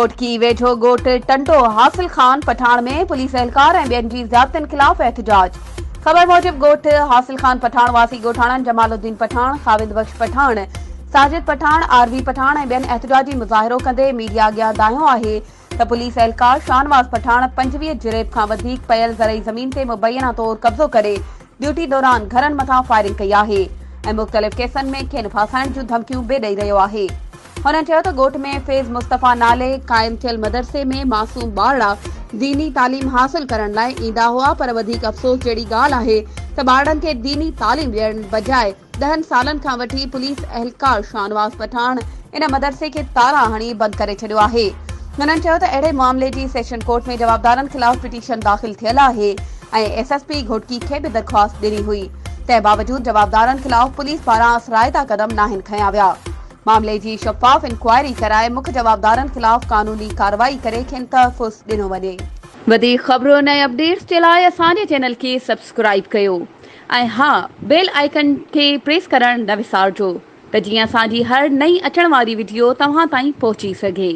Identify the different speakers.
Speaker 1: घोटकी वेझो ॻोठ टंडो हासिल खान पठान में पुलिस एहलकार ऐं ॿियनि जी ज़ाब्तनि ख़िलाफ़ एहतिजाज। ख़बर मूजिब ॻोठ हासिल खान पठान वासी ॻोठाणनि जमालुद्दीन पठान, खाविद बख्श पठान, साजिद पठान, आरवी पठान ऐं ॿियनि एहतिजाजी मुज़ाहिरो कंदे मीडिया अॻियां दाहियो आहे त पुलिस एहलकार शाहनवाज़ पठान 25 जिरेब खां वधीक पयल ज़रई ज़मीन ते मुबैना तौर कब्ज़ो करे ड्यूटी दौरान घरनि मथां फायरिंग कई आहे ऐं मुख़्तलिफ़ केसनि में खेनि फासाइण जूं धमकियूं बि ॾेई रहियो आहे। हुननि चयो त ॻोठ में फैज़ मुस्तफ़ा नाले क़ाइम थियल मदरसे में मासूम ॿारड़ा दीनी तालीम हासिल करण लाइ ईंदा हुआ, पर वधीक अफ़सोस जहिड़ी ॻाल्हि आहे त ॿारड़नि खे दीनी तालीम ॾियण बजाए 10 सालनि खां वठी पुलिस एहलकार शाहनवाज़ पठान इन मदरसे खे ताला हणी बंदि करे छॾियो आहे। हुननि चयो त अहिड़े मामले जी सेशन कोर्ट में जवाबदारनि ख़िलाफ़ पिटीशन दाख़िल थियल आहे ऐं एसएसपी घोटकी खे बि दरख़्वास्त ॾिनी हुई। तंहिं बावजूद जवाबदारनि ख़िलाफ़ पुलिस पारां असराइता क़दम नाहिन खयां विया। मामले जी शफ़ाफ़ इंक्वायरी कराए मुख्य जवाबदारनि ख़िलाफ़ कानूनी कार्रवाई करे खेनि तहफ़्फ़ुज़ ॾिनो वञे। वधीक ख़बरुनि ऐं अपडेट्स जे लाइ असांजे चैनल खे सब्सक्राइब कयो ऐं हा, बेल आइकन खे प्रेस करणु न विसारिजो त जीअं असांजी हर नई अचण वारी वीडियो तव्हां ताईं पहुची सघे।